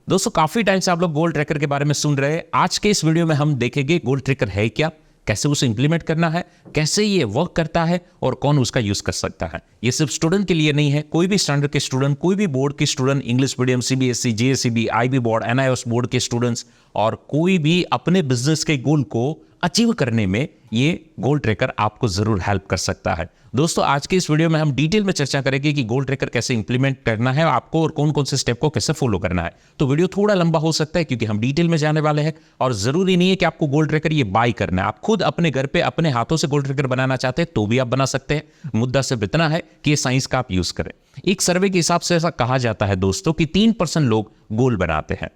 दोस्तों काफी टाइम से आप लोग गोल ट्रैकर के बारे में सुन रहे हैं। आज के इस वीडियो में हम देखेंगे गोल ट्रैकर है क्या, कैसे उसे इंप्लीमेंट करना है, कैसे ये वर्क करता है और कौन उसका यूज कर सकता है। ये सिर्फ स्टूडेंट के लिए नहीं है, कोई भी स्टैंडर्ड के स्टूडेंट, कोई भी बोर्ड के student, English medium, CBSE, JSEB, IB board, NIOS board के स्टूडेंट्स और कोई भी अपने बिजनेस के गोल को अचीव करने में ये गोल ट्रैकर आपको जरूर हेल्प कर सकता है। दोस्तों आज के इस वीडियो में हम डिटेल में चर्चा करेंगे कि गोल ट्रैकर कैसे इंप्लीमेंट करना है आपको और कौन कौन से स्टेप को कैसे फॉलो करना है। तो वीडियो थोड़ा लंबा हो सकता है क्योंकि हम डिटेल में जाने वाले हैं और जरूरी नहीं है कि आपको गोल ट्रैकर ये बाय करना है। आप खुद अपने घर पे अपने हाथों से गोल ट्रैकर बनाना चाहते हैं तो भी आप बना सकते हैं। मुद्दा सिर्फ इतना है कि ये साइंस का आप यूज करें। एक सर्वे के हिसाब से ऐसा कहा जाता है दोस्तों कि 3% लोग गोल बनाते हैं।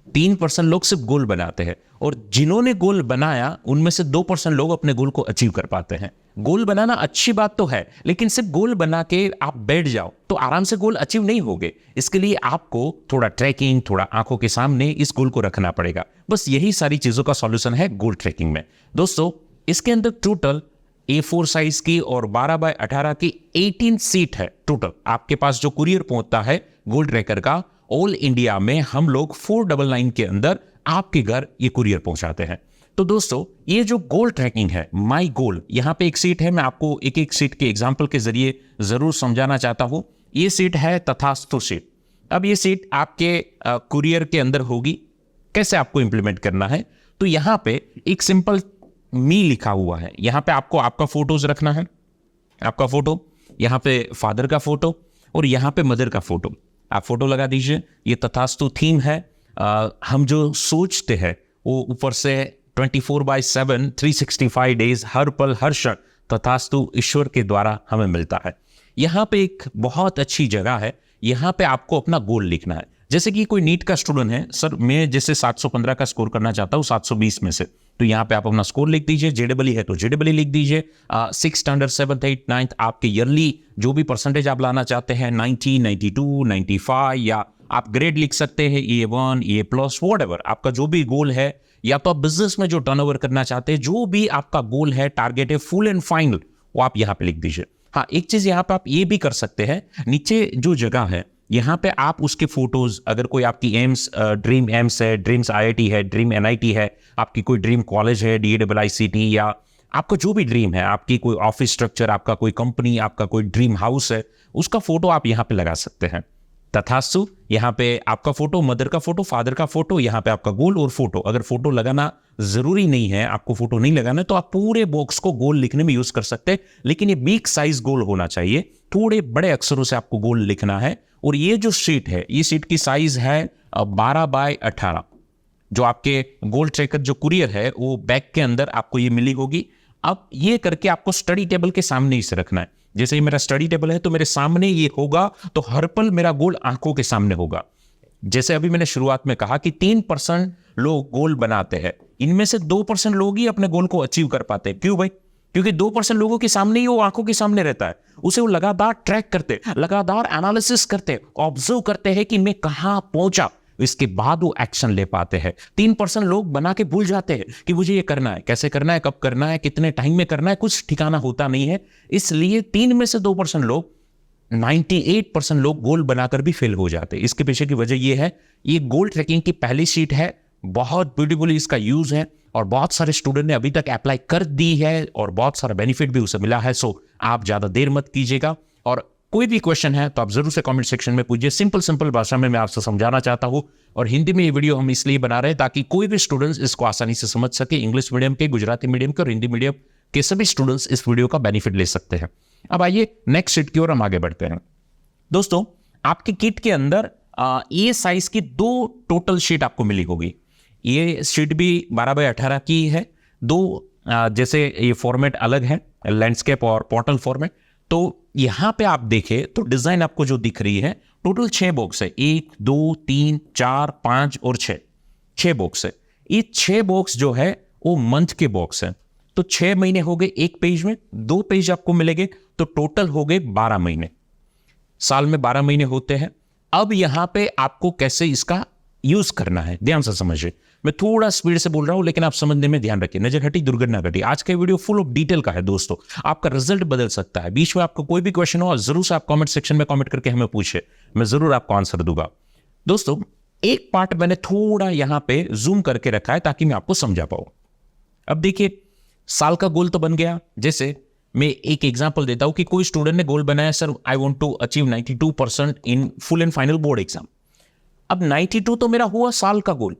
3% लोग सिर्फ गोल बनाते हैं और जिन्होंने गोल बनाया उनमें से 2% लोग अपने गोल को अचीव कर पाते हैं। गोल बनाना अच्छी बात तो है, लेकिन सिर्फ गोल बना के आप बैठ जाओ तो आराम से गोल अचीव नहीं होगे। इसके लिए आपको थोड़ा ट्रैकिंग, थोड़ा आंखों के सामने इस गोल को रखना पड़ेगा। बस यही सारी चीजों का सॉल्यूशन है गोल ट्रैकिंग में। दोस्तों इसके अंदर टोटल A4 साइज की और 12x18 की 18 सीट है टोटल। आपके पास जो कुरियर पहुंचता है गोल ट्रैकर का, ऑल इंडिया में हम लोग 499 के अंदर आपके घर ये कुरियर पहुंचाते हैं। तो दोस्तों ये जो गोल ट्रैकिंग है, माई गोल, यहां पे एक सीट है। मैं आपको एक एक सीट के एग्जांपल के जरिए जरूर समझाना चाहता हूं। ये सीट है तथास्तु सीट। अब ये सीट आपके कुरियर के अंदर होगी। कैसे आपको इंप्लीमेंट करना है, तो यहां पे एक सिंपल मी लिखा हुआ है। यहां पे आपको आपका फोटोज रखना है, आपका फोटो, यहां पे फादर का फोटो और यहां पे मदर का फोटो। आप फोटो लगा दीजिए। ये तथास्तु थीम है। हम जो सोचते हैं वो ऊपर से 24/7 365 डेज, हर पल हर क्षण तथास्तु ईश्वर के द्वारा हमें मिलता है। यहाँ पे एक बहुत अच्छी जगह है, यहाँ पे आपको अपना गोल लिखना है। जैसे कि कोई नीट का स्टूडेंट है, सर मैं जैसे 715 का स्कोर करना चाहता हूँ 720 में से, तो यहाँ पे आप अपना स्कोर लिख दीजिए। जेडबलई है तो जेडबलई लिख दीजिए। 6th standard 7th 8th 9th आपके ईयरली जो भी परसेंटेज आप लाना चाहते हैं, 90, 92, 95, या आप ग्रेड लिख सकते हैं EA1, EA+, व्हाटएवर आपका जो भी गोल है, या तो आप बिजनेस में जो टर्नओवर करना चाहते हैं, जो भी आपका गोल है, टारगेट है, फुल एंड फाइनल, वो आप यहाँ पे लिख दीजिए। हाँ, एक चीज यहाँ पे आप ये भी कर सकते हैं, नीचे जो जगह है यहाँ पे आप उसके फोटोज, अगर कोई आपकी एम्स, ड्रीम एम्स है, ड्रीम्स IIT है, ड्रीम NIT है, आपकी कोई ड्रीम कॉलेज है, DAIICT, या आपका जो भी ड्रीम है, आपकी कोई ऑफिस स्ट्रक्चर, आपका कोई कंपनी, आपका कोई ड्रीम हाउस है, उसका फोटो आप यहाँ पे लगा सकते हैं। तथास्तु यहाँ पे आपका फोटो, मदर का फोटो, फादर का फोटो, यहाँ पे आपका गोल और फोटो। अगर फोटो लगाना जरूरी नहीं है, आपको फोटो नहीं लगाना, तो आप पूरे बॉक्स को गोल लिखने में यूज कर सकते हैं, लेकिन ये बिग साइज गोल होना चाहिए। थोड़े बड़े अक्षरों से आपको गोल लिखना है। और ये जो शीट है, ये शीट की साइज है 12x18। जो आपके गोल ट्रैकर जो कुरियर है वो बैग के अंदर आपको ये मिली होगी। अब ये करके आपको स्टडी टेबल के सामने इसे रखना है। जैसे ही मेरा स्टडी टेबल है तो मेरे सामने ये होगा, तो हर पल मेरा गोल आंखों के सामने होगा। जैसे अभी मैंने शुरुआत में कहा कि 3% लोग गोल बनाते हैं, इनमें से 2% लोग ही अपने गोल को अचीव कर पाते हैं। क्यों भाई? क्योंकि 2% लोगों के सामने ही वो आंखों के सामने रहता है। उसे वो लगातार ट्रैक करते, लगातार एनालिसिस करते, ऑब्जर्व करते हैं कि मैं कहां पहुंचा, इसके बाद वो एक्शन ले पाते हैं। 3% लोग बना के भूल जाते हैं कि मुझे ये करना है, कैसे करना है, कब करना है, कितने टाइम में करना है, कुछ ठिकाना होता नहीं है। इसलिए 3 में से 2% लोग, 98% लोग गोल बनाकर भी फेल हो जाते हैं। इसके पीछे की वजह यह है, ये गोल ट्रैकिंग की पहली शीट है, बहुत ब्यूटीफुली इसका यूज है और बहुत सारे स्टूडेंट ने अभी तक अप्लाई कर दी है और बहुत सारा बेनिफिट भी उसे मिला है। सो आप ज्यादा देर मत कीजिएगा और कोई भी क्वेश्चन है तो आप जरूर से कमेंट सेक्शन में पूछिए। सिंपल भाषा में मैं आपसे समझाना चाहता हूं और हिंदी में ये वीडियो हम इसलिए बना रहे हैं ताकि कोई भी स्टूडेंट्स इसको आसानी से समझ सके। इंग्लिश मीडियम के, गुजराती मीडियम के और हिंदी मीडियम के सभी स्टूडेंट्स इस वीडियो का बेनिफिट ले सकते हैं। अब आइए नेक्स्ट शीट की ओर हम आगे बढ़ते हैं। दोस्तों आपके किट के अंदर ये साइज की 2 टोटल शीट आपको मिली होगी। ये शीट भी 12x18 की है। जैसे ये फॉर्मेट अलग है, लैंडस्केप और पोर्टल फॉर्मेट। तो यहां पे आप देखें तो डिजाइन आपको जो दिख रही है, टोटल 6 बॉक्स है। 1, 2, 3, 4, 5 और 6 बॉक्स है। ये 6 बॉक्स जो है वो मंथ के बॉक्स है। तो 6 महीने हो गए एक पेज में, 2 पेज आपको मिलेंगे, तो टोटल हो गए 12 महीने। साल में 12 महीने होते हैं। अब यहां पे आपको कैसे इसका यूज करना है, ध्यान से समझिए। मैं थोड़ा स्पीड से बोल रहा हूं लेकिन आप समझने में ध्यान रखिए, नजर हटी दुर्घटना घटी। आज का वीडियो फुल ऑफ डिटेल का है दोस्तों, आपका रिजल्ट बदल सकता है। बीच में आपको कोई भी क्वेश्चन हो जरूर से आप कमेंट सेक्शन में कमेंट करके हमें पूछे, मैं जरूर आपको आंसर दूंगा। दोस्तों एक पार्ट मैंने थोड़ा यहां पे जूम करके रखा है ताकि मैं आपको समझा पाऊं। अब देखिए, साल का गोल तो बन गया। जैसे मैं एक एग्जांपल देता हूं कि कोई स्टूडेंट ने गोल बनाया, sir I want to achieve 92% in full and final board exam. अब 92 तो मेरा हुआ साल का गोल।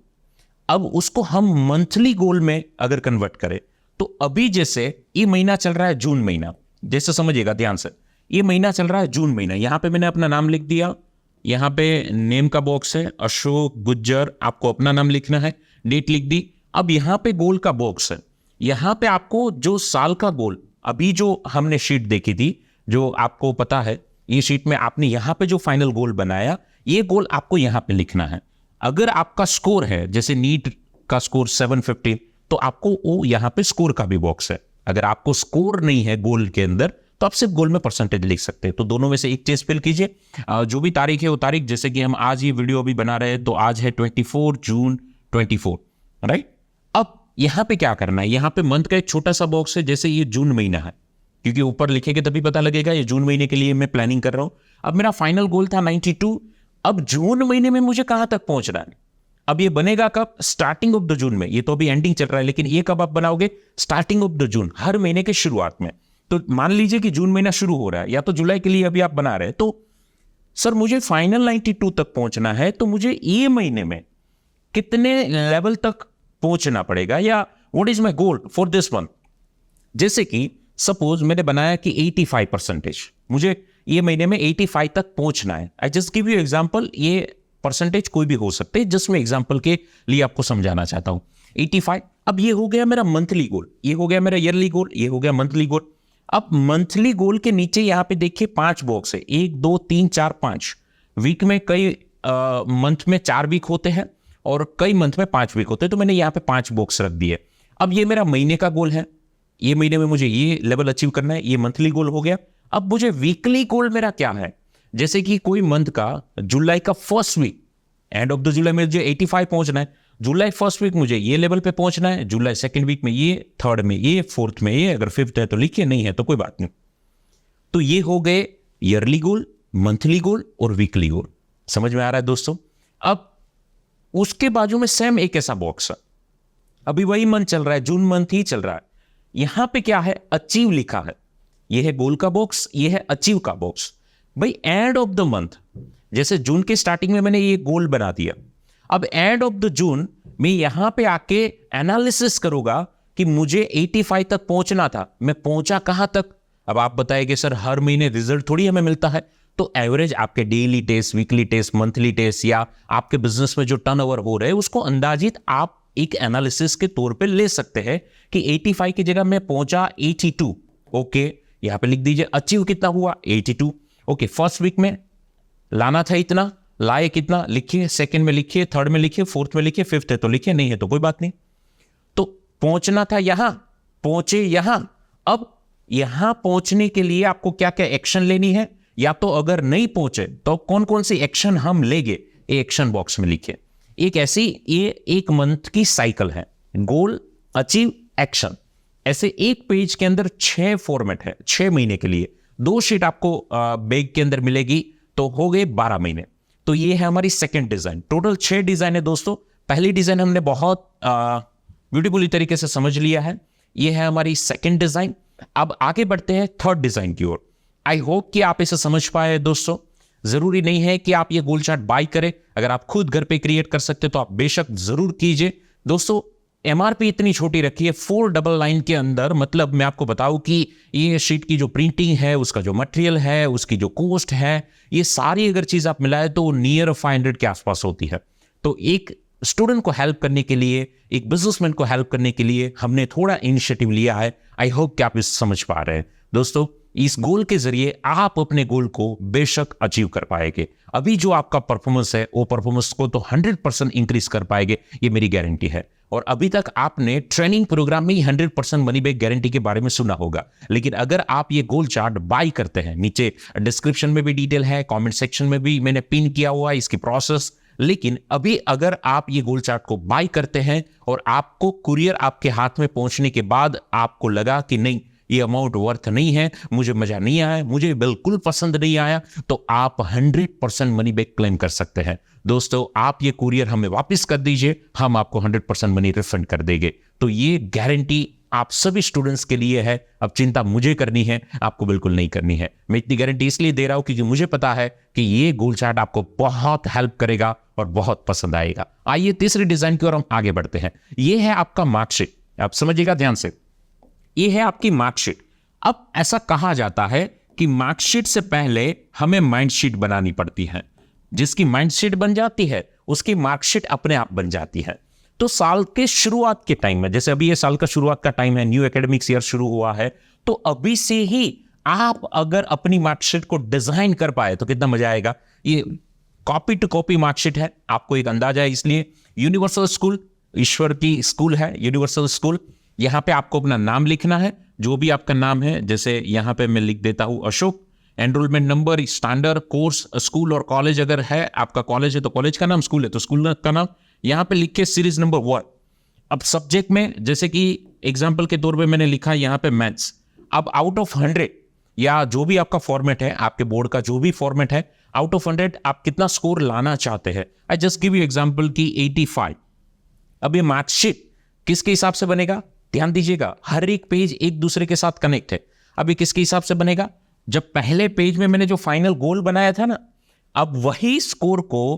अब उसको हम मंथली गोल में अगर कन्वर्ट करें तो अभी जैसे ये महीना चल रहा है जून महीना, जैसे समझिएगा ध्यान से, ये महीना चल रहा है जून महीना। यहां पे मैंने अपना नाम लिख दिया, यहां पे नेम का बॉक्स है अशोक गुज्जर, आपको अपना नाम लिखना है, डेट लिख दी। अब यहां पे गोल का बॉक्स है, यहां पे आपको जो साल का गोल, अभी जो हमने शीट देखी थी, जो आपको पता है, ये शीट में आपने यहां पे जो फाइनल गोल बनाया, ये गोल आपको यहां पे लिखना है। अगर आपका स्कोर है, जैसे नीट का स्कोर 750, तो आपको वो यहां पे स्कोर का भी बॉक्स है। अगर आपको स्कोर नहीं है गोल के अंदर तो आप सिर्फ गोल में परसेंटेज लिख सकते हैं। तो दोनों में से एक चीज फिल कीजिए। जो भी तारीख है वो तारीख, जैसे कि हम आज ये वीडियो अभी बना रहे हैं तो आज है 24 जून 24, राइट। अब यहां पे क्या करना है, यहां पे मंथ का एक छोटा सा बॉक्स है, जैसे ये जून महीना है, क्योंकि ऊपर लिखेंगे तभी पता लगेगा ये जून महीने के लिए मैं प्लानिंग कर रहा हूं। अब मेरा फाइनल गोल था 92। अब जून महीने में मुझे कहां तक पहुंचना है? अब ये बनेगा कब? स्टार्टिंग ऑफ द जून में। ये तो अभी एंडिंग चल रहा है, लेकिन ये कब आप बनाओगे? स्टार्टिंग ऑफ द जून, हर महीने के शुरुआत में। तो मान लीजिए कि जून महीना शुरू हो रहा है, या तो जुलाई के लिए अभी आप बना रहे हैं, तो सर मुझे फाइनल 92 तक पहुंचना है, तो मुझे ये महीने में कितने लेवल तक पहुंचना पड़ेगा, या what is my goal for this month. जैसे कि सपोज मैंने बनाया कि 85%, मुझे ये महीने में 85 तक पहुंचना है। I just give you example, ये परसेंटेज कोई भी हो सकते हैं, जिसमें एग्जांपल के लिए आपको समझाना चाहता हूं। 85। अब ये हो गया मेरा मंथली गोल, ये हो गया मेरा ईयरली गोल, ये हो गया मंथली गोल। अब मंथली गोल के नीचे यहां पे देखिए 5 बॉक्स है, 1 2 3 4 5। वीक में कई मंथ में 4 वीक होते हैं और कई मंथ में 5 वीक होते हैं, तो मैंने यहां पे 5 बॉक्स रख दिए। अब ये मेरा महीने का गोल है, ये महीने में मुझे ये लेवल अचीव करना है, ये मंथली गोल हो गया। अब मुझे वीकली गोल मेरा क्या है, जैसे कि कोई मंथ का जुलाई का first week, end of the July में मुझे 85 पहुंचना है, जुलाई फर्स्ट वीक मुझे ये लेवल पे पहुंचना है, जुलाई सेकंड वीक में ये, थर्ड में ये, फोर्थ में ये, अगर फिफ्थ है तो लिखिए, नहीं है तो कोई बात नहीं। तो ये हो गए ईयरली गोल, मंथली गोल और वीकली गोल। समझ में आ रहा है दोस्तों? अब उसके बाजू में सेम एक ऐसा बॉक्स है, अभी वही मंथ चल रहा है, जून मंथ ही चल रहा है। यहां पे क्या है? अचीव लिखा है। यह है गोल का बॉक्स, यह है अचीव का बॉक्स। भाई एंड ऑफ द मंथ, जैसे जून के स्टार्टिंग में मैंने ये गोल बना दिया, अब एंड ऑफ द जून मैं यहां पे आके एनालिसिस करूंगा कि मुझे 85 तक पहुंचना था, मैं पहुंचा कहां तक। अब आप बताएंगे सर हर महीने रिजल्ट थोड़ी हमें मिलता है, तो एवरेज आपके daily test, weekly test, monthly test, या आपके बिजनेस में जो टर्नओवर हो रहे हैं उसको अंदाजित आप एक एनालिसिस के तौर पे ले सकते हैं कि 85 की जगह मैं पहुंचा 82। ओके, यहां पे लिख दीजिए अचीव कितना हुआ 82। ओके, फर्स्ट वीक में लाना था इतना, लाए कितना लिखिए, सेकंड में लिखिए, थर्ड में लिखिए, फोर्थ में लिखिए, फिफ्थ है तो लिखिए, नहीं है तो कोई बात नहीं। तो पहुंचना था यहां, पहुंचे यहां। अब यहां पहुंचने के लिए आपको क्या क्या एक्शन लेनी है, या तो अगर नहीं पहुंचे तो कौन कौन सी एक्शन हम लेंगे, एक्शन बॉक्स में लिखिए। एक ऐसी, ये एक मंथ की साइकिल है, गोल, अचीव, एक्शन। ऐसे एक पेज के अंदर 6 फॉर्मेट है, 6 महीने के लिए। 2 शीट आपको बैग के अंदर मिलेगी, तो हो गए 12 महीने। तो ये है हमारी सेकंड डिजाइन। टोटल 6 डिजाइन है दोस्तों। पहली डिजाइन हमने बहुत ब्यूटीफुली तरीके से समझ लिया है, ये है हमारी सेकंड डिजाइन। अब आगे बढ़ते हैं थर्ड डिजाइन की ओर। आई होप कि आप इसे समझ पाए दोस्तों। जरूरी नहीं है कि आप ये गोल चार्ट बाय करें, अगर आप खुद घर पे क्रिएट कर सकते तो आप बेशक जरूर कीजिए दोस्तों। एमआरपी इतनी छोटी रखी है 499 के अंदर, मतलब मैं आपको बताऊं कि ये शीट की जो प्रिंटिंग है, उसका जो मटेरियल है, उसकी जो कॉस्ट है, ये सारी अगर चीज आप मिलाए तो नियर 500 के आसपास होती है। तो एक स्टूडेंट को हेल्प करने के लिए, एक बिजनेसमैन को हेल्प करने के लिए हमने थोड़ा इनिशिएटिव लिया है। आई होप कि आप इस समझ पा रहे हैं दोस्तों। इस गोल के जरिए आप अपने गोल को बेशक अचीव कर पाएंगे। अभी जो आपका परफॉर्मेंस है वो परफॉर्मेंस को तो 100% इंक्रीज कर पाएंगे, ये मेरी गारंटी है। और अभी तक आपने ट्रेनिंग प्रोग्राम में ही 100% मनी बैक गारंटी के बारे में सुना होगा, लेकिन अगर आप ये गोल चार्ट बाय करते हैं, नीचे डिस्क्रिप्शन में भी डिटेल है, कमेंट सेक्शन में भी मैंने पिन किया हुआ है इसकी प्रोसेस। लेकिन अभी अगर आप ये गोल चार्ट को बाय करते हैं और आपको कुरियर आपके हाथ में पहुंचने के बाद आपको लगा कि नहीं, ये अमाउंट वर्थ नहीं है, मुझे मजा नहीं आया, मुझे बिल्कुल पसंद नहीं आया, तो आप 100% मनी बैक क्लेम कर सकते हैं। दोस्तों, आप ये कुरियर हमें वापस कर दीजिए, हम आपको 100% मनी रिफंड कर देंगे। तो ये गारंटी आप सभी स्टूडेंट्स के लिए है। अब चिंता मुझे करनी है, आपको बिल्कुल नहीं करनी है। मैं इतनी गारंटी इसलिए दे रहा हूं क्योंकि मुझे पता है कि ये गोल चार्ट आपको बहुत हेल्प करेगा और बहुत पसंद आएगा। आइए तीसरी डिजाइन की ओर हम आगे बढ़ते हैं। ये है आपका मार्कशीट। आप समझिएगा ध्यान से, ये है आपकी मार्कशीट। अब ऐसा कहा जाता है कि मार्कशीट से पहले हमें माइंडशीट बनानी पड़ती है। जिसकी माइंडशीट बन जाती है उसकी मार्कशीट अपने आप बन जाती है। तो साल के शुरुआत के टाइम में, जैसे अभी ये साल का शुरुआत का टाइम है, न्यू एकेडमिक्स ईयर शुरू हुआ है, तो अभी से ही आप अगर अपनी मार्कशीट को डिजाइन कर पाए तो कितना मजा आएगा। ये कॉपी टू कॉपी मार्कशीट है, आपको एक अंदाजा है। इसलिए यूनिवर्सल स्कूल, ईश्वर की स्कूल है यूनिवर्सल स्कूल। यहां पे आपको अपना नाम लिखना है, जो भी आपका नाम है। जैसे यहां पे मैं लिख देता हूं Ashok. Enrolment number, standard, course, school और कॉलेज अगर है, आपका कॉलेज है तो कॉलेज का नाम, स्कूल है तो स्कूल का नाम, यहां पे लिख के सीरीज नंबर 1। अब सब्जेक्ट में, जैसे कि एग्जांपल के तौर पे मैंने लिखा यहां पे मैथ्स। अब आउट ऑफ 100 या जो भी आपका फॉर्मेट है, आपके बोर्ड का जो भी फॉर्मेट है, आउट ऑफ 100 आप कितना स्कोर लाना चाहते हैं। I just give you example की 85। अब ये मार्कशीट किसके हिसाब से बनेगा, ध्यान दीजिएगा, हर एक पेज एक दूसरे के साथ कनेक्ट है। अब ये किसके हिसाब से बनेगा, जब पहले पेज में मैंने जो फाइनल गोल बनाया था ना, अब वही स्कोर को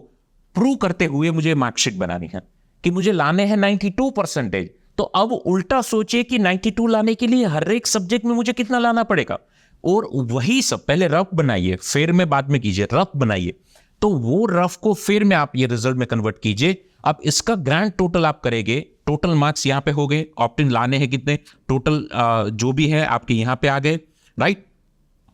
प्रूव करते हुए मुझे मार्कशीट बनानी है कि मुझे लाने हैं 92%। तो अब उल्टा सोचिए कि 92 लाने के लिए हर एक सब्जेक्ट में मुझे कितना लाना पड़ेगा, और वही सब पहले रफ बनाइए, फिर में बाद में कीजिए, रफ बनाइए। तो वो रफ को फिर में आप ये रिजल्ट में कन्वर्ट कीजिए। अब इसका ग्रैंड टोटल आप करेंगे, टोटल मार्क्स यहां पे हो गए, ऑप्टिन लाने हैं कितने, टोटल जो भी है आपके यहां पे आ गए, राइट।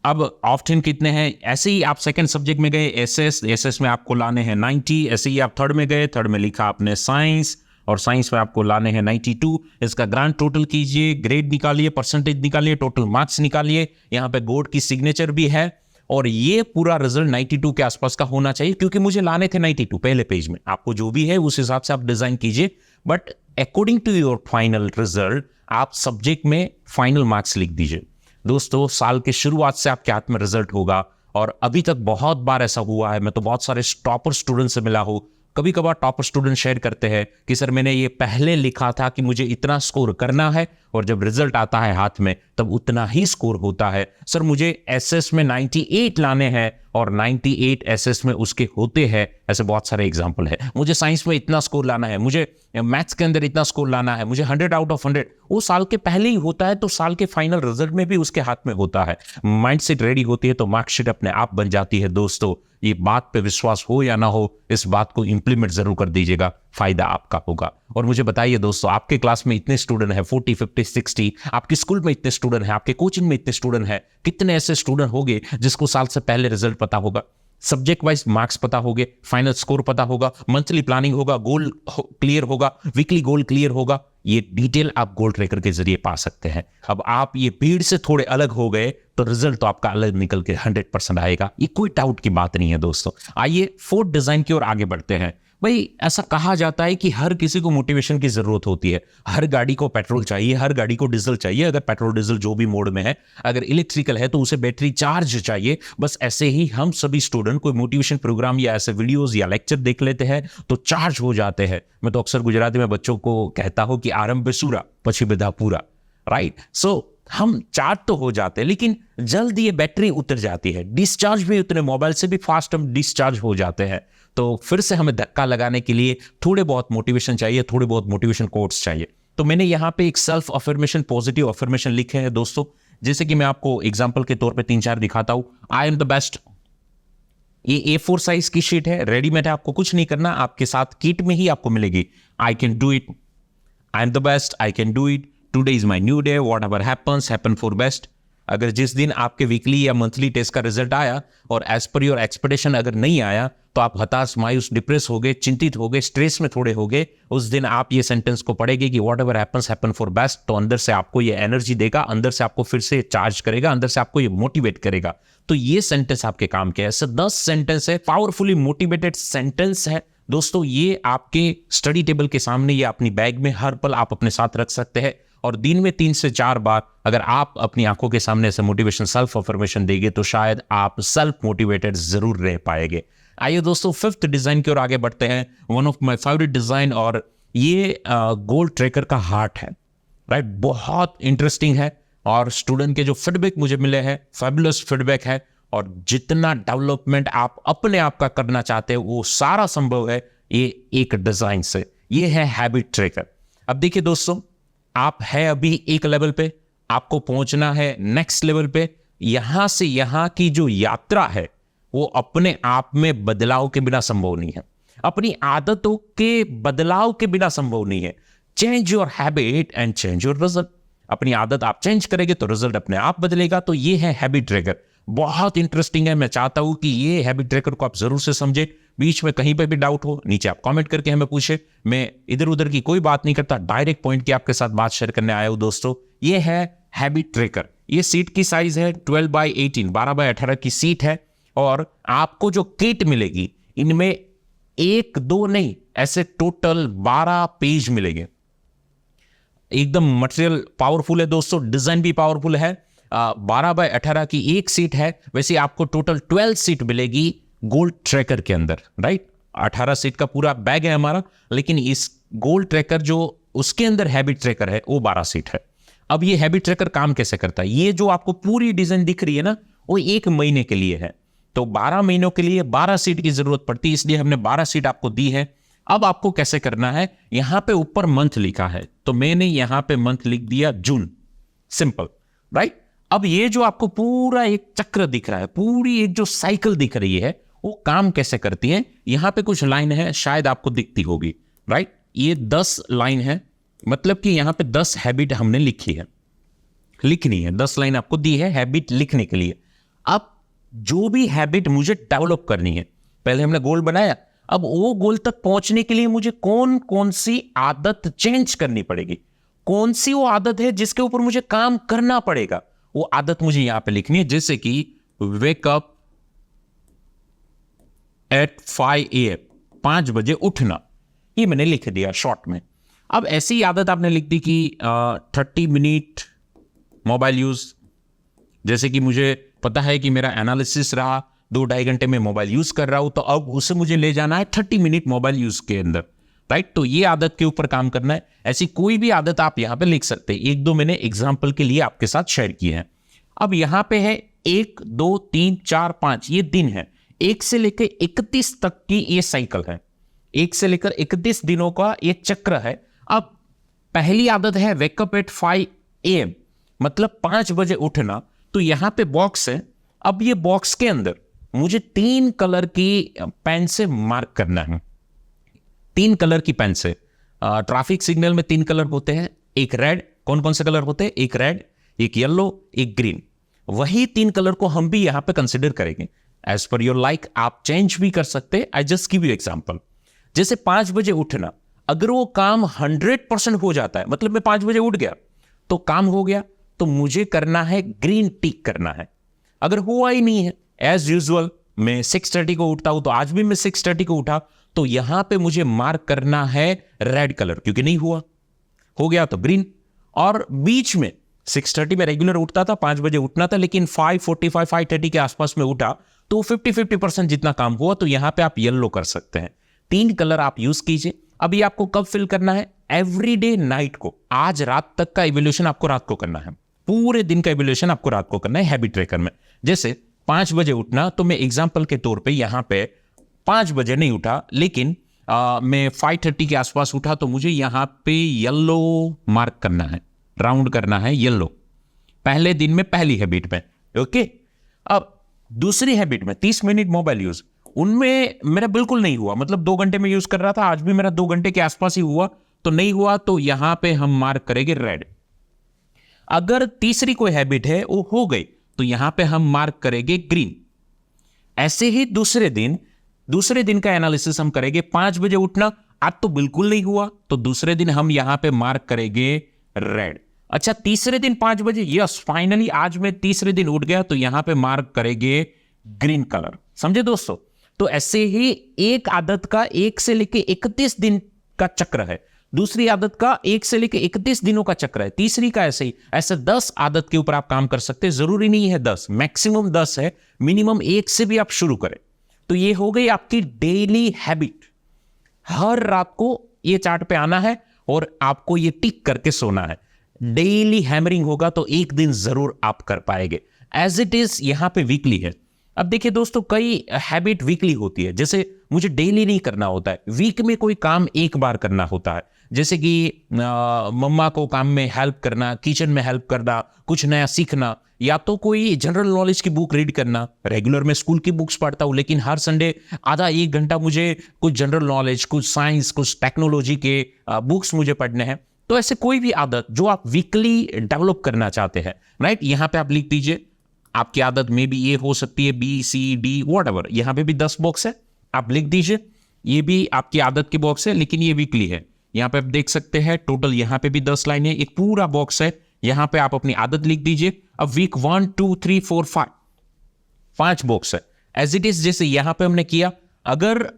अब ऑप्टिन कितने हैं, ऐसे ही आप सेकंड सब्जेक्ट में गए, एसएस में आपको लाने हैं 90। ऐसे ही आप थर्ड में गए, थर्ड में लिखा आपने साइंस, और साइंस में आपको लाने हैं 92। इसका ग्रांड टोटल कीजिए, ग्रेड निकालिए, परसेंटेज निकालिए, टोटल मार्क्स निकालिए। यहाँ पे बोर्ड की सिग्नेचर भी है, और ये पूरा रिजल्ट 92 के आसपास का होना चाहिए, क्योंकि मुझे लाने थे 92 पहले पेज में। आपको जो भी है उस हिसाब से आप डिजाइन कीजिए, but according to your final result आप सब्जेक्ट में फाइनल मार्क्स लिख दीजिए। दोस्तों, साल के शुरुआत से आपके हाथ में रिजल्ट होगा, और अभी तक बहुत बार ऐसा हुआ है। मैं तो बहुत सारे टॉपर स्टूडेंट से मिला हूं। कभी कभार टॉपर स्टूडेंट शेयर करते हैं कि सर मैंने ये पहले लिखा था कि मुझे इतना स्कोर करना है, और जब रिजल्ट आता है हाथ में तब उतना ही स्कोर होता है। सर मुझे एसएस में 98 लाने हैं और 98 एसएस में उसके होते हैं। ऐसे बहुत सारे एग्जांपल है। मुझे साइंस में इतना स्कोर लाना है, मुझे मैथ्स के अंदर इतना स्कोर लाना है, मुझे 100 आउट ऑफ 100। वो साल के पहले ही होता है, तो साल के फाइनल रिजल्ट में भी उसके हाथ में होता है। माइंडसेट रेडी होती है तो मार्कशीट अपने आप बन जाती है। दोस्तों, ये बात पे विश्वास हो या ना हो, इस बात को इंप्लीमेंट जरूर कर दीजिएगा, फायदा आपका होगा। और मुझे बताइए दोस्तों, आपके क्लास में इतने स्टूडेंट हैं, 40, 50, 60, आपके स्कूल में इतने स्टूडेंट हैं, आपके कोचिंग में इतने स्टूडेंट हैं, कितने ऐसे स्टूडेंट होंगे जिसको साल से पहले रिजल्ट पता होगा, सब्जेक्ट वाइज मार्क्स पता होंगे, फाइनल स्कोर पता होगा, मंथली प्लानिंग होगा, गोल क्लियर होगा, वीकली गोल क्लियर होगा। ये डिटेल आप गोल ट्रैकर के जरिए पा सकते हैं। अब आप ये भीड़ से थोड़े अलग हो गए तो रिजल्ट तो आपका अलग निकल के 100% आएगा, ये कोई डाउट की बात नहीं है। दोस्तों, आइए फोर्थ डिजाइन की ओर आगे बढ़ते हैं। भाई, ऐसा कहा जाता है कि हर किसी को मोटिवेशन की जरूरत होती है। हर गाड़ी को पेट्रोल चाहिए, हर गाड़ी को डीजल चाहिए, अगर पेट्रोल डीजल जो भी मोड में है। अगर इलेक्ट्रिकल है तो उसे बैटरी चार्ज चाहिए। बस ऐसे ही हम सभी स्टूडेंट कोई मोटिवेशन प्रोग्राम या ऐसे वीडियोस या लेक्चर देख लेते हैं तो चार्ज हो जाते हैं। मैं तो अक्सर गुजराती में बच्चों को कहता हूं कि आरंभ सूरा पछी बिधा पूरा, राइट। सो हम चार्ज तो हो जाते हैं, लेकिन जल्द ये बैटरी उतर जाती है। डिस्चार्ज भी उतने मोबाइल से भी फास्ट हम डिस्चार्ज हो जाते हैं। तो फिर से हमें धक्का लगाने के लिए थोड़े बहुत मोटिवेशन चाहिए, थोड़े बहुत मोटिवेशन कोट्स चाहिए। तो मैंने यहाँ पे एक सेल्फ अफर्मेशन, पॉजिटिव अफर्मेशन लिखे हैं दोस्तों। जैसे कि मैं आपको एग्जांपल के तौर पे 3-4 दिखाता हूं। I am the best. ये A4 साइज की शीट है, रेडीमेड है, आपको कुछ नहीं करना, आपके साथ किट में ही आपको मिलेगी। I can do it, I am the best, I can do it, today is my new day, what ever happens happen for best. अगर जिस दिन आपके वीकली या मंथली टेस्ट का रिजल्ट आया और एज पर योर एक्सपेक्टेशन अगर नहीं आया तो आप हताश, मायूस, डिप्रेस हो गए, चिंतित हो गए, स्ट्रेस में थोड़े हो गए, उस दिन आप ये सेंटेंस को पढ़ेंगे कि what ever happens happen for best. तो अंदर से आपको ये एनर्जी देगा, अंदर से आपको फिर से चार्ज करेगा, अंदर से आपको ये मोटिवेट करेगा। तो ये सेंटेंस आपके काम के ऐसे 10 सेंटेंस है, पावरफुली मोटिवेटेड सेंटेंस है दोस्तों। ये आपके स्टडी टेबल के सामने या अपनी बैग में हर पल आप अपने साथ रख सकते हैं। और दिन में 3 से 4 बार अगर आप अपनी आंखों के सामने से मोटिवेशन सेल्फ अफर्मेशन देंगे तो शायद आप सेल्फ मोटिवेटेड जरूर रह पाएंगे। आइए दोस्तों, 5th डिजाइन की ओर आगे बढ़ते हैं। One of my favourite design, और ये गोल ट्रैकर का हार्ट है, राइट। बहुत इंटरेस्टिंग है और स्टूडेंट के जो फीडबैक मुझे मिले हैं, फैबुलस फीडबैक है, और जितना डेवलपमेंट आप अपने आप का करना चाहते हो वो सारा संभव है ये एक डिजाइन से। ये है हैबिट ट्रैकर। अब देखिए दोस्तों, आप है अभी एक लेवल पे, आपको पहुंचना है नेक्स्ट लेवल पे। यहां से यहां की जो यात्रा है वो अपने आप में बदलाव के बिना संभव नहीं है, अपनी आदतों के बदलाव के बिना संभव नहीं है। Change your habit and change your result. अपनी आदत आप चेंज करेंगे तो रिजल्ट अपने आप बदलेगा। तो ये है हैबिट ट्रैकर, बहुत इंटरेस्टिंग है। मैं चाहता हूं कि ये हैबिट ट्रैकर को आप जरूर से समझे। बीच में कहीं पे भी डाउट हो नीचे आप कमेंट करके हमें पूछे। मैं इधर उधर की कोई बात नहीं करता, डायरेक्ट पॉइंट की आपके साथ बात शेयर करने आया हूं दोस्तों। ये है हैबिट ट्रैकर। ये सीट की साइज है 12x18, 12x18 की सीट है। और आपको जो किट मिलेगी इनमें 1 2 नहीं, ऐसे टोटल 12 पेज मिलेंगे। एकदम मटेरियल पावरफुल है दोस्तों, डिजाइन भी पावरफुल है। 12x18 की एक सीट है। वैसे आपको टोटल 12 सीट मिलेगी गोल्ड ट्रैकर के अंदर, राइट। 18 सीट का पूरा बैग है हमारा, लेकिन इस गोल्ड ट्रैकर जो उसके अंदर हैबिट ट्रैकर है वो 12 सीट है। अब ये हैबिट ट्रैकर काम कैसे करता है? ये जो आपको पूरी डिजाइन दिख रही है ना, वो 1 महीने के लिए है। तो 12 महीनों के लिए 12 सीट की जरूरत पड़ती है, इसलिए हमने 12 सीट आपको दी है। अब आपको कैसे करना है, यहां पे ऊपर मंथ लिखा है तो मैंने यहां पे मंथ लिख दिया जून, सिंपल, राइट। अब ये जो आपको पूरा एक चक्र दिख रहा है, पूरी एक जो साइकिल दिख रही है, वो काम कैसे करती है? यहां पे कुछ लाइन है, शायद आपको दिखती होगी, राइट। ये 10 लाइन है, मतलब कि यहां पे 10 हैबिट हमने लिखी है, लिखनी है। 10 लाइन आपको दी है हैबिट लिखने के लिए। अब जो भी हैबिट मुझे डेवलप करनी है, पहले हमने गोल बनाया, अब वो गोल तक पहुंचने के लिए मुझे कौन कौन सी आदत चेंज करनी पड़ेगी, कौन सी वो आदत है जिसके ऊपर मुझे काम करना पड़ेगा, वो आदत मुझे यहां पे लिखनी है। जैसे कि वेक अप एट 5 AM, 5 बजे उठना, ये मैंने लिख दिया शॉर्ट में। अब ऐसी आदत आपने लिख दी कि 30 मिनट मोबाइल यूज। जैसे कि मुझे पता है कि मेरा एनालिसिस रहा 2-2.5 घंटे में मोबाइल यूज कर रहा हूं, तो अब उसे मुझे ले जाना है 30 मिनट मोबाइल यूज के अंदर, राइट। तो ये आदत के ऊपर काम करना है। ऐसी कोई भी आदत आप यहां पे लिख सकते हैं। 1-2 मैंने एग्जांपल के लिए आपके साथ शेयर किए हैं। अब यहां पे है 1 2 3 4 5, ये दिन है। 1 से लेकर 31 तक की ये साइकिल है, 1 से लेकर 31 दिनों का ये चक्र है। अब पहली आदत है वेकअप एट 5 AM, मतलब 5 बजे उठना। तो यहां पे बॉक्स है। अब ये बॉक्स के अंदर मुझे 3 कलर की पेन से मार्क करना है, 3 कलर की पेन से। ट्रैफिक सिग्नल में 3 कलर होते हैं, एक रेड। कौन कौन से कलर होते हैं? एक रेड, एक येलो, एक ग्रीन। वही 3 कलर को हम भी यहां पे कंसिडर करेंगे। एज पर योर लाइक आप चेंज भी कर सकते हैं। I just give you example. जैसे 5 बजे उठना, अगर वो काम 100% हो जाता है, मतलब मैं 5 बजे उठ गया तो काम हो गया, तो मुझे करना है ग्रीन टिक करना है। अगर हुआ ही नहीं है, एज यूजुअल मैं 6:30 को उठता हूं, तो आज भी मैं 6:30 को उठा, तो यहां पे मुझे मार्क करना है रेड कलर, क्योंकि नहीं हुआ, हो गया तो ग्रीन। और बीच में 6:30 में रेगुलर उठता था, 5 बजे उठना था, लेकिन 5:45 5:30 के आसपास में उठा तो 50% जितना काम हुआ, तो यहां पे आप येलो कर सकते हैं। 3 कलर आप यूज कीजिए। अभी आपको कब फिल करना है? एवरीडे नाइट को। आज रात तक का इवैल्यूएशन आपको रात को करना है, पूरे दिन का इवैल्यूएशन आपको रात को करना है हैबिट ट्रैकर में। जैसे 5 बजे उठना, तो मैं एग्जांपल के तौर पे यहां पे 5 बजे नहीं उठा, लेकिन मैं 5:30 के आसपास उठा, तो मुझे यहां पे येलो मार्क करना है, राउंड करना है येलो, पहले दिन में पहली हैबिट में, ओके। अब दूसरी हैबिट में 30 मिनट मोबाइल यूज, उनमें मेरा बिल्कुल नहीं हुआ, मतलब 2 घंटे में यूज कर रहा था, आज भी मेरा 2 घंटे के आसपास ही हुआ, तो नहीं हुआ, तो यहां पे हम मार्क करेंगे रेड। अगर तीसरी कोई हैबिट है वो हो गई, तो यहां पे हम मार्क करेंगे ग्रीन। ऐसे ही दूसरे दिन का एनालिसिस हम करेंगे। 5 बजे उठना, आज तो बिल्कुल नहीं हुआ, तो दूसरे दिन हम यहां पे मार्क करेंगे रेड। अच्छा, तीसरे दिन 5 बजे, यस फाइनली आज मैं तीसरे दिन उठ गया, तो यहां पे मार्क करेंगे ग्रीन कलर। समझे दोस्तों? तो ऐसे ही एक आदत का 1 से लेके 31 दिन का चक्र है। दूसरी आदत का 1 से लेकर 31 दिनों का चक्र है, तीसरी का ऐसे ही। ऐसे 10 आदत के ऊपर आप काम कर सकते हैं, जरूरी नहीं है 10, मैक्सिमम 10 है, मिनिमम 1 से भी आप शुरू करें। तो ये हो गई आपकी डेली हैबिट। हर रात को ये चार्ट पे आना है और आपको ये टिक करके सोना है। डेली हैमरिंग होगा तो एक दिन जरूर आप कर पाएंगे। एज इट इज यहां पे वीकली है। अब देखिए दोस्तों, कई हैबिट वीकली होती है, जैसे मुझे डेली नहीं करना होता है, वीक में कोई काम एक बार करना होता है, जैसे कि मम्मा को काम में हेल्प करना, किचन में हेल्प करना, कुछ नया सीखना, या तो कोई जनरल नॉलेज की बुक रीड करना। रेगुलर में स्कूल की बुक्स पढ़ता हूं, लेकिन हर संडे आधा 1 घंटा मुझे कुछ जनरल नॉलेज, कुछ साइंस, कुछ टेक्नोलॉजी के बुक्स मुझे पढ़ने हैं। तो ऐसे कोई भी आदत जो आप वीकली डेवलप करना चाहते हैं, राइट, यहां पे आप लिख दीजिए। आपकी आदत में भी ये हो सकती है बी, सी, डी, व्हाटएवर। यहां पे भी 10 बॉक्स है, आप लिख दीजिए। ये भी आपकी आदत के बॉक्स है, लेकिन ये वीकली है। यहां पे आप देख सकते हैं टोटल यहां पे भी 10 लाइनें, एक पूरा बॉक्स है। यहां पे आप अपनी आदत लिख दीजिए। अब वीक 1, 2, 3, 4, 5 बॉक्स है एज इट इज, जैसे यहां पे हमने किया। अगर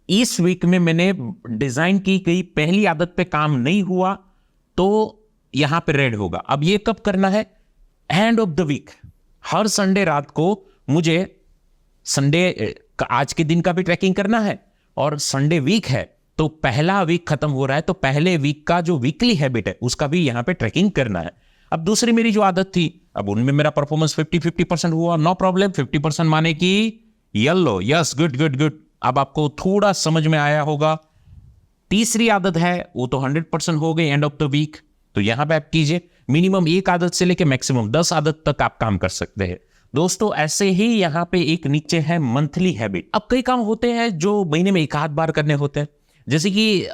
इस वीक में मैंने डिजाइन की गई पहली आदत पे काम नहीं हुआ तो यहां पे रेड होगा। अब ये कब करना है? End of the week. हर संडे रात को मुझे संडे आज के दिन का भी ट्रैकिंग करना है, और संडे वीक है तो पहला वीक खत्म हो रहा है, तो पहले वीक का जो वीकली हैबिट है उसका भी यहां पे ट्रैकिंग करना है। अब दूसरी मेरी जो आदत थी, अब उनमें मेरा परफॉर्मेंस 50% हुआ, नो प्रॉब्लम। 50% माने कि yellow, yes, good good good. अब आपको थोड़ा समझ में आया होगा। तीसरी आदत है वो तो 100% हो गई एंड ऑफ द वीक, तो यहां पे आप कीजिए। मिनिमम 1 आदत से लेकर मैक्सिमम 10 आदत तक आप काम कर सकते हैं दोस्तों। ऐसे ही यहां पे एक नीचे है मंथली हैबिट। अब कई काम होते हैं जो महीने में एक आध बार करने होते हैं, जैसे कि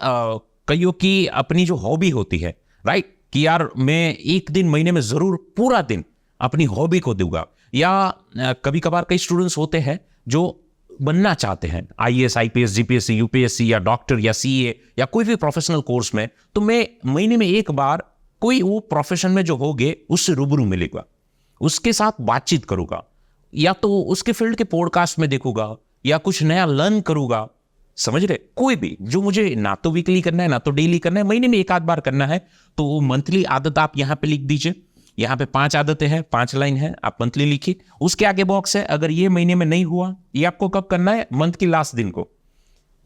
कईयों की अपनी जो हॉबी होती है, राइट, कि यार मैं एक दिन महीने में जरूर पूरा दिन अपनी हॉबी को दूंगा। या कभी कभार कई स्टूडेंट्स होते हैं जो बनना चाहते हैं IAS, IPS, GPSC, UPSC या डॉक्टर या CA या कोई भी प्रोफेशनल कोर्स में, तो मैं महीने में एक बार कोई वो प्रोफेशन में जो होगे उससे रूबरू मिलेगा, उसके साथ बातचीत करूंगा, या तो उसके फील्ड के पॉडकास्ट में देखूंगा, या कुछ नया लर्न करूंगा। समझ रहे? कोई भी जो मुझे ना तो वीकली करना है ना तो डेली करना है, महीने में एक आध बार करना है, तो वो मंथली आदत आप यहां पे लिख दीजिए। यहां पे 5 आदतें हैं, 5 लाइन है, आप मंथली लिखिए। उसके आगे बॉक्स है, अगर ये महीने में नहीं हुआ, ये आपको कब करना है? मंथ की लास्ट दिन को।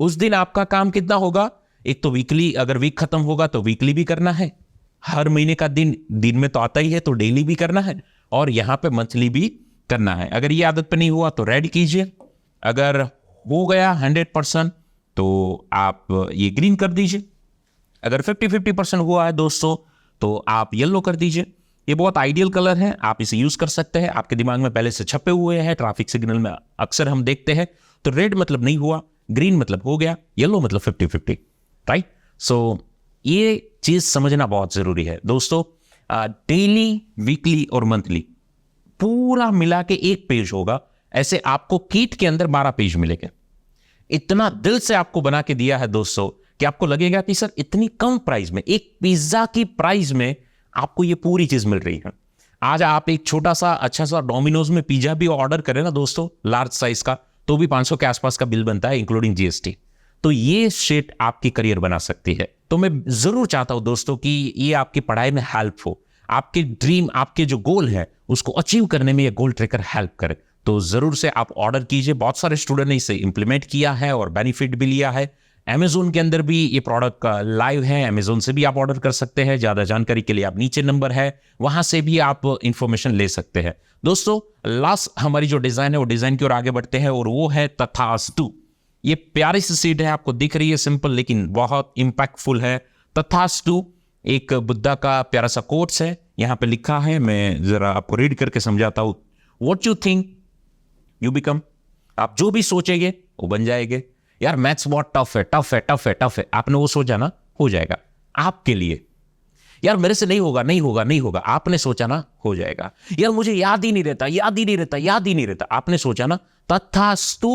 उस दिन आपका काम कितना होगा? एक तो वीकली, अगर वीक खत्म होगा तो वीकली भी करना है, हर महीने का दिन में तो आता ही है तो डेली भी करना है, और यहां पे मंथली भी करना है। अगर ये आदत पे नहीं हुआ तो रेड कीजिए, अगर हो गया 100% तो आप ये ग्रीन कर दीजिए। अगर 50-50% हुआ है दोस्तों तो आप येलो कर दीजिए। ये बहुत आइडियल कलर है, आप इसे यूज कर सकते हैं, आपके दिमाग में पहले से छपे हुए हैं, ट्रैफिक सिग्नल में अक्सर हम देखते हैं। तो रेड मतलब नहीं हुआ, ग्रीन मतलब हो गया, येलो मतलब 50-50, राइट। सो ये चीज समझना बहुत जरूरी है दोस्तों। डेली, वीकली और मंथली पूरा मिला के एक पेज होगा, ऐसे आपको किट के अंदर 12 पेज मिलेंगे। इतना दिल से आपको बना के दिया है दोस्तों कि आपको लगेगा कि सर इतनी कम प्राइस में, एक पिज्जा की प्राइस में आपको ये पूरी चीज मिल रही है। आज आप एक छोटा सा अच्छा सा डोमिनोज में पिज्जा भी ऑर्डर करें ना दोस्तों, लार्ज साइज का, तो भी 500 के आसपास का बिल बनता है इंक्लूडिंग GST। तो ये शिट आपकी करियर बना सकती है। तो मैं जरूर चाहता हूं दोस्तों कि ये आपकी पढ़ाई में हेल्प हो, आपके ड्रीम, आपके जो गोल है उसको अचीव करने में ये गोल ट्रैकर हेल्प करे। तो जरूर से आप ऑर्डर कीजिए। बहुत सारे स्टूडेंट ने इसे इंप्लीमेंट किया है और बेनिफिट भी लिया है। Amazon के अंदर भी ये प्रोडक्ट लाइव है, Amazon से भी आप ऑर्डर कर सकते हैं। ज्यादा जानकारी के लिए आप नीचे नंबर है, वहां से भी आप इंफॉर्मेशन ले सकते हैं। दोस्तों लास्ट हमारी जो डिजाइन है वो डिजाइन की ओर आगे बढ़ते हैं, और वो है तथास्तु। ये प्यारी सी सीट है, आपको दिख रही है सिंपल लेकिन बहुत इंपैक्टफुल है। तथास्तु एक बुद्धा का प्यारा सा कोट्स है, यहां पे लिखा है, मैं जरा आपको रीड करके समझाता हूं। What you think you become. आप जो भी सोचेंगे वो बन जाएंगे। यार मैथ्स बहुत टफ है, टफ है, टफ है, टफ है, आपने वो सोचा ना, हो जाएगा आपके लिए। यार मेरे से नहीं होगा, नहीं होगा, नहीं होगा, आपने सोचा ना, हो जाएगा। यार मुझे याद ही नहीं रहता, याद ही नहीं रहता, याद ही नहीं रहता, आपने सोचा ना, तथास्तु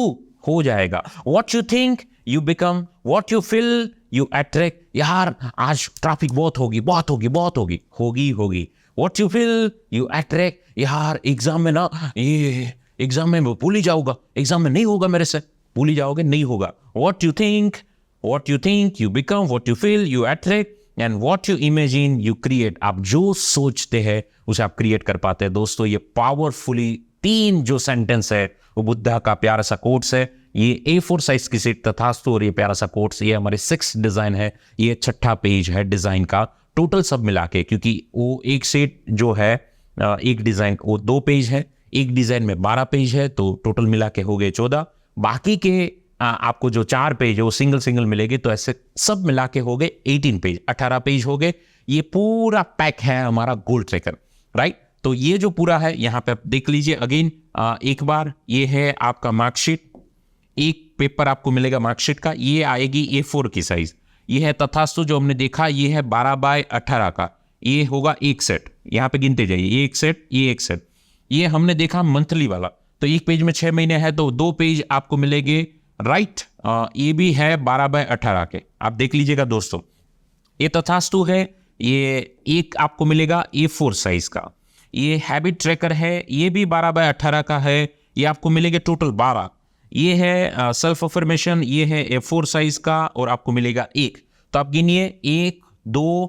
हो जाएगा। What you think you become, what you feel you attract. यार आज ट्रैफिक बहुत होगी, बहुत होगी, बहुत होगी, होगी होगी। What you feel you attract. यार एग्जाम में ना, ये एग्जाम में भूल ही जाऊंगा, एग्जाम में नहीं होगा मेरे से, भूल ही जाओगे, नहीं होगा। What you think what you think you become, what you feel you attract and what you imagine you create. आप जो सोचते हैं उसे आप क्रिएट कर पाते हैं। दोस्तों ये पावरफुली 3 जो सेंटेंस है वो बुद्धा का प्यारा सा कोट्स है। ये A4 साइज की शीट तथास्तु और ये प्यारा सा कोट्स, ये हमारे 6 डिजाइन है, ये 6ठा पेज है डिजाइन का टोटल सब मिला के, क्योंकि वो एक शीट जो है एक डिजाइन वो 2 पेज है, एक डिजाइन में 12 पेज है, तो टोटल मिला के हो गए 14। बाकी के आपको जो 4 पेज है वो सिंगल सिंगल मिलेगी, तो ऐसे सब मिला के हो गए 18 पेज, 18 पेज हो गए। ये पूरा पैक है हमारा गोल्ड ट्रैकर, राइट। तो ये जो पूरा है यहाँ पे आप देख लीजिए अगेन एक बार, ये है आपका मार्कशीट, एक पेपर आपको मिलेगा मार्कशीट का, ये आएगी A4 की साइज। ये है तथास्तु जो हमने देखा, ये है 12x18 का, ये होगा एक सेट, यहाँ पे गिनते जाइए, ये एक सेट, ये एक सेट। ये हमने देखा मंथली वाला, तो एक पेज में 6 महीने है तो 2 पेज आपको मिलेंगे, राइट। ये भी है 12x18 के, आप देख लीजिएगा दोस्तों। ये तथास्तु है, ये एक आपको मिलेगा A4 साइज का। ये हैबिट ट्रैकर है, ये भी 12x18 का है, ये आपको मिलेगा टोटल 12। ये है सेल्फ अफर्मेशन, ये है A4 साइज का और आपको मिलेगा 1। तो आप गिनिए 1 2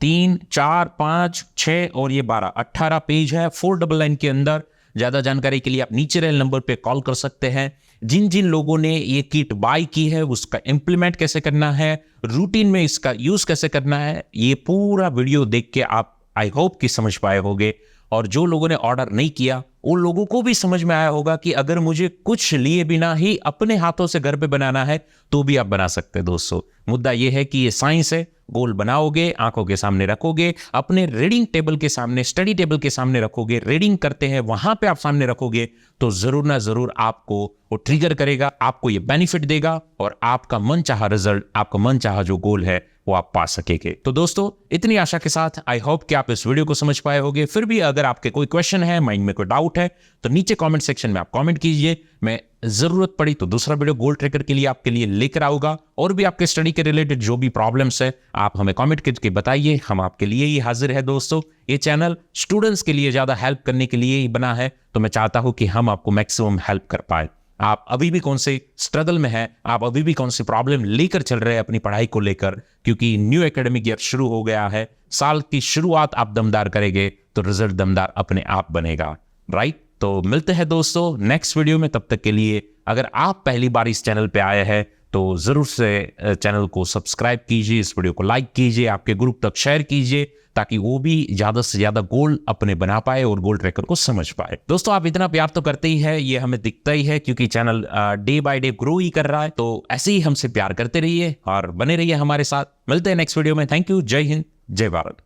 3 4 5 6 और ये 12, 18 पेज है 499 के अंदर। ज़्यादा जानकारी के लिए आप नीचे रहे नंबर पे कॉल कर सकते हैं। जिन जिन लोगों ने ये किट बाय की है उसका इम्प्लीमेंट कैसे करना है, रूटीन में इसका यूज़ कैसे करना है, ये पूरा वीडियो देख के आप आई होप कि समझ पाए होंगे। और जो लोगों ने ऑर्डर नहीं किया उन लोगों को भी समझ में आया होगा कि अगर मुझे कुछ लिए बिना ही अपने हाथों से घर पे बनाना है तो भी आप बना सकते हैं। दोस्तों मुद्दा ये है कि ये साइंस है, गोल बनाओगे, आंखों के सामने रखोगे, अपने रीडिंग टेबल के सामने, स्टडी टेबल के सामने रखोगे, रीडिंग करते हैं वहां पे आप सामने रखोगे तो जरूर ना जरूर आपको वो ट्रिगर करेगा, आपको ये बेनिफिट देगा और आपका मनचाहा रिजल्ट, आपका मनचाहा जो गोल है वो आप पा सकेंगे। तो दोस्तों इतनी आशा के साथ आई होप कि आप इस वीडियो को समझ पाए होंगे। फिर भी अगर आपके कोई क्वेश्चन है, माइंड में कोई डाउट है तो नीचे कमेंट सेक्शन में आप कमेंट कीजिए। मैं जरूरत पड़ी तो दूसरा वीडियो गोल्ड ट्रैकर के लिए आपके लिए लेकर आऊंगा। और भी आपके स्टडी के रिलेटेड जो भी प्रॉब्लम्स है आप हमें कमेंट करके बताइए, हम आपके लिए ही हाजिर है। दोस्तों ये चैनल स्टूडेंट्स के लिए ज्यादा हेल्प करने के लिए ही बना है, तो मैं चाहता हूं कि हम आपको मैक्सिमम हेल्प कर पाए। आप अभी भी कौन से स्ट्रगल में हैं, आप अभी भी कौन सी प्रॉब्लम लेकर चल रहे हैं अपनी पढ़ाई को लेकर, क्योंकि न्यू एकेडमिक ईयर शुरू हो गया है। साल की शुरुआत आप दमदार करेंगे तो रिजल्ट दमदार अपने आप बनेगा, राइट। तो मिलते हैं दोस्तों नेक्स्ट वीडियो में। तब तक के लिए अगर आप पहली बार इस चैनल पे आए हैं तो जरूर से चैनल को सब्सक्राइब कीजिए, इस वीडियो को लाइक कीजिए, आपके ग्रुप तक शेयर कीजिए ताकि वो भी ज्यादा से ज्यादा गोल अपने बना पाए और गोल्ड ट्रैकर को समझ पाए। दोस्तों आप इतना प्यार तो करते ही है, ये हमें दिखता ही है क्योंकि channel day by day grow ही कर रहा है। तो ऐसे ही हमसे प्यार करते रहिए और बने रहिए हमारे साथ। मिलते हैं नेक्स्ट वीडियो में। Thank you. जय हिंद, जय भारत।